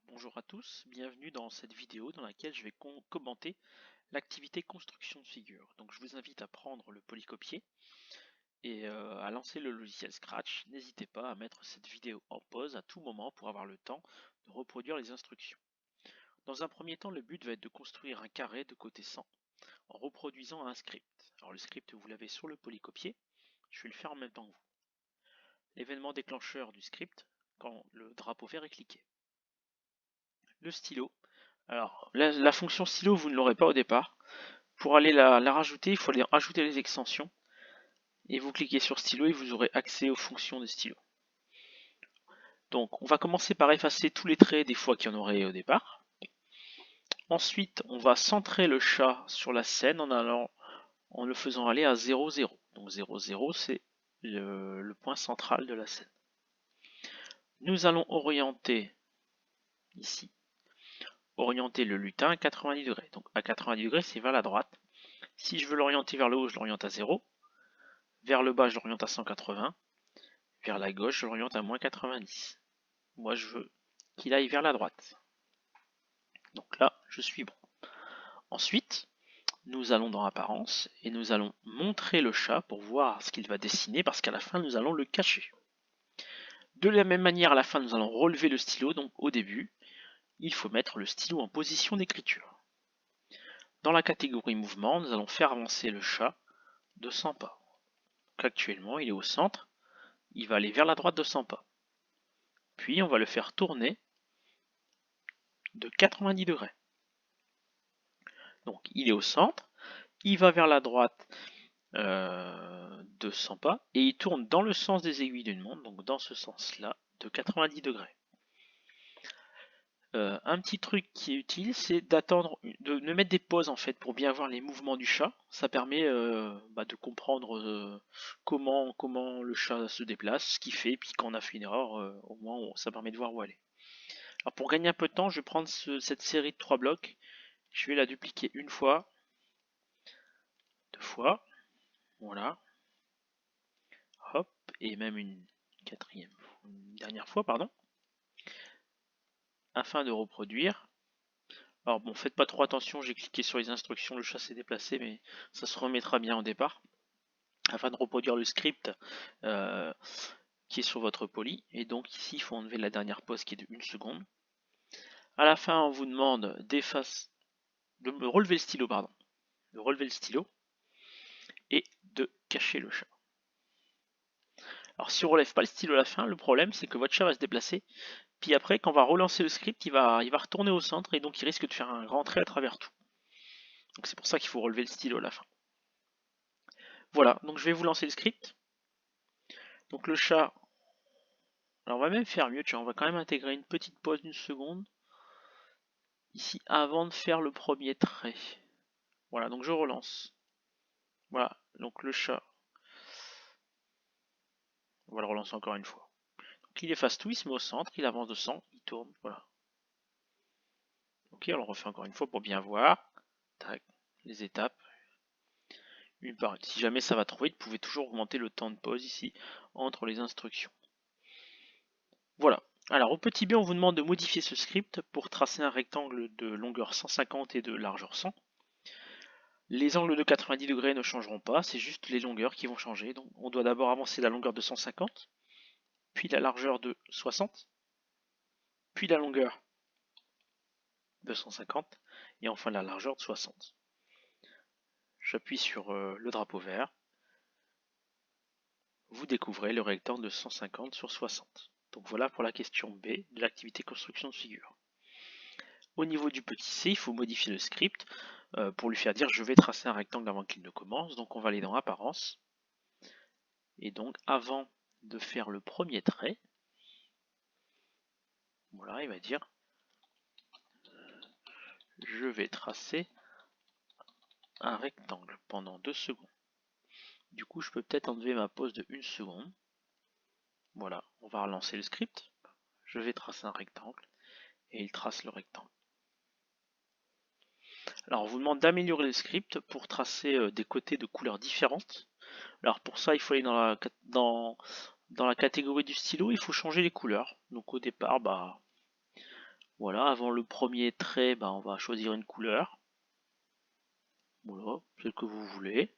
Bonjour à tous, bienvenue dans cette vidéo dans laquelle je vais commenter l'activité construction de figures. Donc je vous invite à prendre le polycopier et à lancer le logiciel Scratch. N'hésitez pas à mettre cette vidéo en pause à tout moment pour avoir le temps de reproduire les instructions. Dans un premier temps, le but va être de construire un carré de côté 100 en reproduisant un script. Alors le script, vous l'avez sur le polycopier, je vais le faire en même temps que vous. L'événement déclencheur du script, quand le drapeau vert est cliqué. Le stylo. Alors, la fonction stylo, vous ne l'aurez pas au départ. Pour aller la rajouter, il faut aller ajouter les extensions. Et vous cliquez sur stylo et vous aurez accès aux fonctions des stylos. Donc, on va commencer par effacer tous les traits des fois qu'il y en aurait au départ. Ensuite, on va centrer le chat sur la scène en le faisant aller à 0, 0. Donc 0, 0, c'est le point central de la scène. Nous allons orienter ici le lutin à 90 degrés. Donc à 90 degrés, c'est vers la droite. Si je veux l'orienter vers le haut, je l'oriente à 0. Vers le bas, je l'oriente à 180. Vers la gauche, je l'oriente à moins 90. Moi, je veux qu'il aille vers la droite. Donc là, je suis bon. Ensuite, nous allons dans Apparence et nous allons montrer le chat pour voir ce qu'il va dessiner parce qu'à la fin, nous allons le cacher. De la même manière, à la fin, nous allons relever le stylo. Donc au début, il faut mettre le stylo en position d'écriture. Dans la catégorie mouvement, nous allons faire avancer le chat de 100 pas. Donc actuellement, il est au centre. Il va aller vers la droite de 100 pas. Puis on va le faire tourner de 90 degrés. Donc il est au centre, il va vers la droite de 100 pas et il tourne dans le sens des aiguilles d'une montre, donc dans ce sens-là, de 90 degrés. Un petit truc qui est utile, c'est d'attendre, de mettre des pauses en fait pour bien voir les mouvements du chat. Ça permet de comprendre comment le chat se déplace, ce qu'il fait, puis quand on a fait une erreur, au moins ça permet de voir où aller. Alors pour gagner un peu de temps, je vais prendre cette série de 3 blocs, je vais la dupliquer une fois, deux fois, voilà, hop, et même une dernière fois, pardon, afin de reproduire. Alors bon, faites pas trop attention, j'ai cliqué sur les instructions, le chat s'est déplacé, mais ça se remettra bien au départ, afin de reproduire le script qui est sur votre poly. Et donc ici, il faut enlever la dernière pause qui est de 1 seconde. À la fin, on vous demande de relever le stylo, et de cacher le chat. Alors si on relève pas le stylo à la fin, le problème c'est que votre chat va se déplacer. Puis après, quand on va relancer le script, il va retourner au centre et donc il risque de faire un grand trait à travers tout. Donc c'est pour ça qu'il faut relever le stylo à la fin. Voilà, donc je vais vous lancer le script. Donc le chat, alors on va même faire mieux, on va quand même intégrer une petite pause d'une seconde. Ici, avant de faire le premier trait. Voilà, donc je relance. Voilà, donc le chat. On va le relancer encore une fois. Donc il efface tout, il se met au centre, il avance de 100, il tourne, voilà. Ok, on le refait encore une fois pour bien voir. Tac, les étapes. Si jamais ça va trop vite, vous pouvez toujours augmenter le temps de pause ici entre les instructions. Voilà. Alors au petit b, on vous demande de modifier ce script pour tracer un rectangle de longueur 150 et de largeur 100. Les angles de 90 degrés ne changeront pas, c'est juste les longueurs qui vont changer. Donc on doit d'abord avancer la longueur de 150, puis la largeur de 60, puis la longueur de 150, et enfin la largeur de 60. J'appuie sur le drapeau vert. Vous découvrez le rectangle de 150 sur 60. Donc voilà pour la question B de l'activité construction de figure. Au niveau du petit c, il faut modifier le script pour lui faire dire je vais tracer un rectangle avant qu'il ne commence. Donc on va aller dans Apparence. Et donc avant de faire le premier trait, voilà, il va dire je vais tracer un rectangle pendant 2 secondes. Du coup, je peux peut-être enlever ma pause de 1 seconde. Voilà, on va relancer le script. Je vais tracer un rectangle et il trace le rectangle. Alors, on vous demande d'améliorer le script pour tracer des côtés de couleurs différentes. Alors, pour ça, il faut aller dans la catégorie du stylo, il faut changer les couleurs. Donc, au départ, Voilà, avant le premier trait, on va choisir une couleur. Voilà, celle que vous voulez.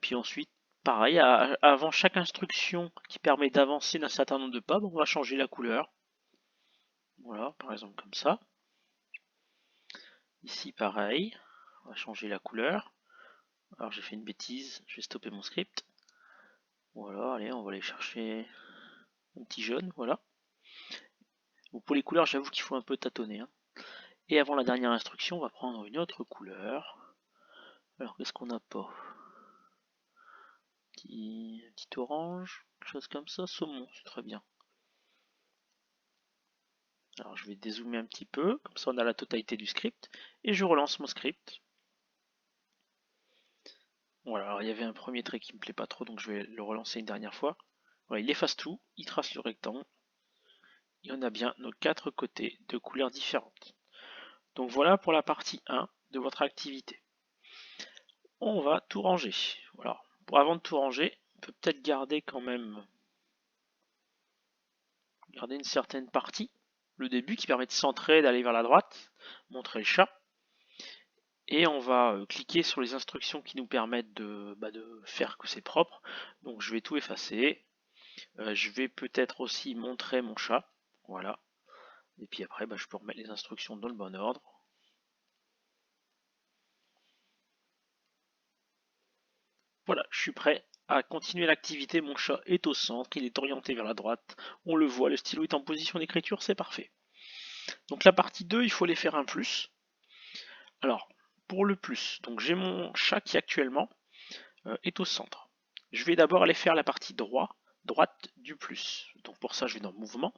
Puis ensuite, pareil, avant chaque instruction qui permet d'avancer d'un certain nombre de pas, on va changer la couleur. Voilà, par exemple comme ça. Ici, pareil, on va changer la couleur. Alors j'ai fait une bêtise, je vais stopper mon script. Voilà, allez, on va aller chercher un petit jaune, voilà. Bon, pour les couleurs, j'avoue qu'il faut un peu tâtonner. Hein. Et avant la dernière instruction, on va prendre une autre couleur. Alors, qu'est-ce qu'on n'a pas? Petit orange, quelque chose comme ça, saumon, c'est très bien. Alors, je vais dézoomer un petit peu, comme ça on a la totalité du script. Et je relance mon script. Voilà, alors il y avait un premier trait qui me plaît pas trop, donc je vais le relancer une dernière fois. Voilà, il efface tout, il trace le rectangle. Et on a bien nos 4 côtés de couleurs différentes. Donc voilà pour la partie 1 de votre activité. On va tout ranger. Voilà. Avant de tout ranger, on peut peut-être garder quand même une certaine partie, le début qui permet de centrer, d'aller vers la droite, montrer le chat. Et on va cliquer sur les instructions qui nous permettent de faire que c'est propre. Donc je vais tout effacer. Je vais peut-être aussi montrer mon chat. Voilà. Et puis après, je peux remettre les instructions dans le bon ordre. Voilà, je suis prêt à continuer l'activité. Mon chat est au centre, il est orienté vers la droite. On le voit, le stylo est en position d'écriture, c'est parfait. Donc la partie 2, il faut les faire un plus. Alors, pour le plus, donc j'ai mon chat qui actuellement est au centre. Je vais d'abord aller faire la partie droite du plus. Donc pour ça, je vais dans Mouvement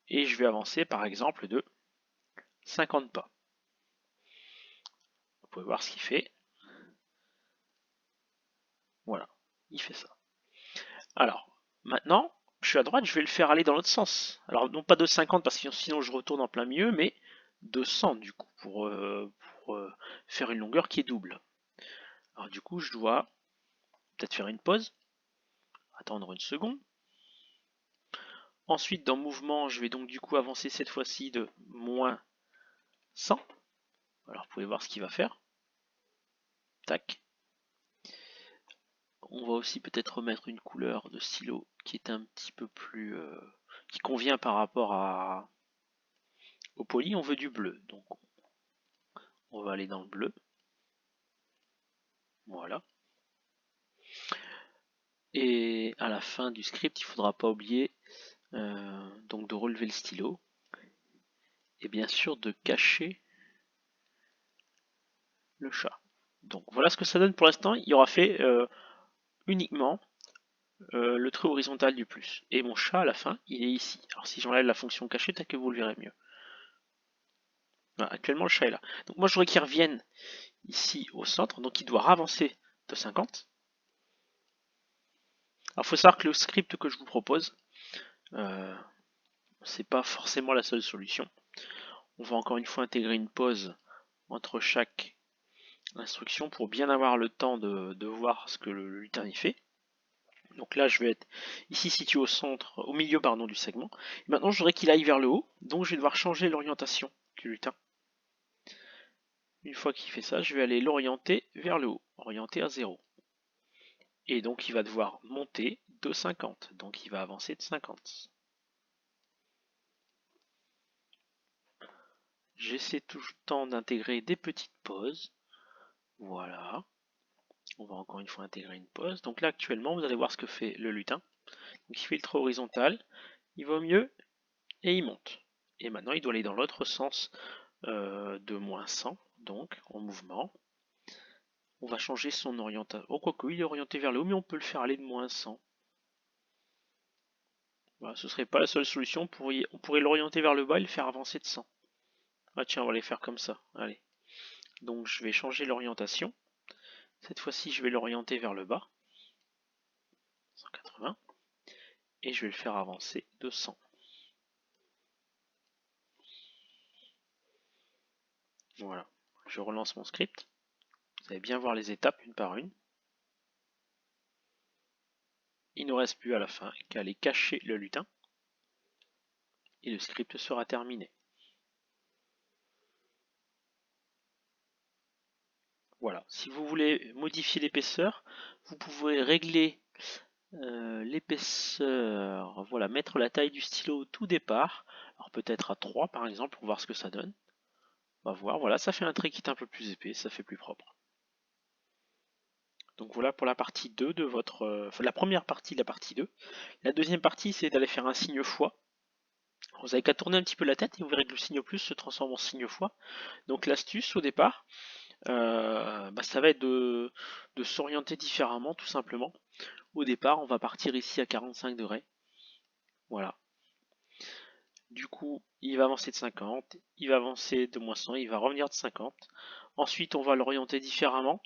et je vais avancer par exemple de 50 pas. Vous pouvez voir ce qu'il fait. Voilà, il fait ça. Alors, maintenant, je suis à droite, je vais le faire aller dans l'autre sens. Alors, non pas de 50 parce que sinon je retourne en plein milieu, mais de 100 du coup, pour faire une longueur qui est double. Alors du coup, je dois peut-être faire une pause, attendre une seconde. Ensuite, dans Mouvement, je vais donc du coup avancer cette fois-ci de moins 100. Alors, vous pouvez voir ce qu'il va faire. Tac. On va aussi peut-être remettre une couleur de stylo qui est un petit peu plus... qui convient par rapport au poli. On veut du bleu, donc on va aller dans le bleu. Voilà. Et à la fin du script, il ne faudra pas oublier donc de relever le stylo et bien sûr de cacher le chat. Donc voilà ce que ça donne pour l'instant. Il aura fait uniquement le trait horizontal du plus. Et mon chat à la fin, il est ici. Alors si j'enlève la fonction cachée, peut-être que vous le verrez mieux. Voilà, actuellement le chat est là. Donc moi je voudrais qu'il revienne ici au centre, donc il doit avancer de 50. Alors il faut savoir que le script que je vous propose, c'est pas forcément la seule solution. On va encore une fois intégrer une pause entre chaque instruction pour bien avoir le temps de voir ce que le lutin y fait. Donc là, je vais être ici situé au milieu du segment. Et maintenant, je voudrais qu'il aille vers le haut, donc je vais devoir changer l'orientation du lutin. Une fois qu'il fait ça, je vais aller l'orienter vers le haut, orienter à 0. Et donc, il va devoir monter de 50, donc il va avancer de 50. J'essaie tout le temps d'intégrer des petites pauses. Voilà. On va encore une fois intégrer une pause. Donc là, actuellement, vous allez voir ce que fait le lutin. Donc il filtre horizontal, il va au mieux et il monte. Et maintenant, il doit aller dans l'autre sens de moins 100, donc en mouvement. On va changer son orientation. Oh, quoique, il est orienté vers le haut, mais on peut le faire aller de moins 100. Voilà, ce serait pas la seule solution. On pourrait l'orienter vers le bas et le faire avancer de 100. Ah tiens, on va les faire comme ça. Allez. Donc je vais changer l'orientation. Cette fois-ci, je vais l'orienter vers le bas. 180. Et je vais le faire avancer de 100. Voilà. Je relance mon script. Vous allez bien voir les étapes une par une. Il ne reste plus à la fin qu'à aller cacher le lutin. et le script sera terminé. Voilà, si vous voulez modifier l'épaisseur, vous pouvez régler l'épaisseur, voilà, mettre la taille du stylo au tout départ, alors peut-être à 3 par exemple pour voir ce que ça donne. On va voir, voilà, ça fait un trait qui est un peu plus épais, ça fait plus propre. Donc voilà pour la partie 2 de votre... enfin, la première partie de la partie 2. La deuxième partie, c'est d'aller faire un signe fois. Vous n'avez qu'à tourner un petit peu la tête et vous verrez que le signe plus se transforme en signe fois. Donc l'astuce au départ, ça va être de s'orienter différemment tout simplement. Au départ, on va partir ici à 45 degrés. Voilà. Du coup, il va avancer de 50, il va avancer de moins 100, il va revenir de 50. Ensuite, on va l'orienter différemment.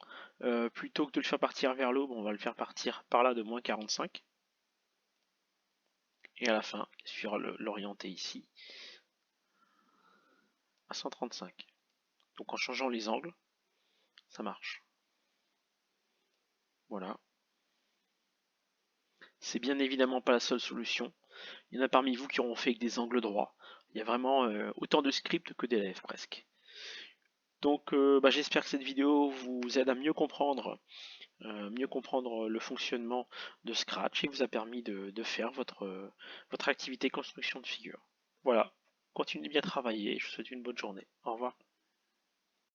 Plutôt que de le faire partir vers l'aube, on va le faire partir par là de moins 45. Et à la fin, il suffira l'orienter ici à 135. Donc en changeant les angles, ça marche. Voilà. C'est bien évidemment pas la seule solution. Il y en a parmi vous qui auront fait avec des angles droits. Il y a vraiment autant de scripts que d'élèves presque. Donc j'espère que cette vidéo vous aide à mieux comprendre le fonctionnement de Scratch et vous a permis de faire votre activité construction de figures. Voilà, continuez bien à travailler, je vous souhaite une bonne journée. Au revoir.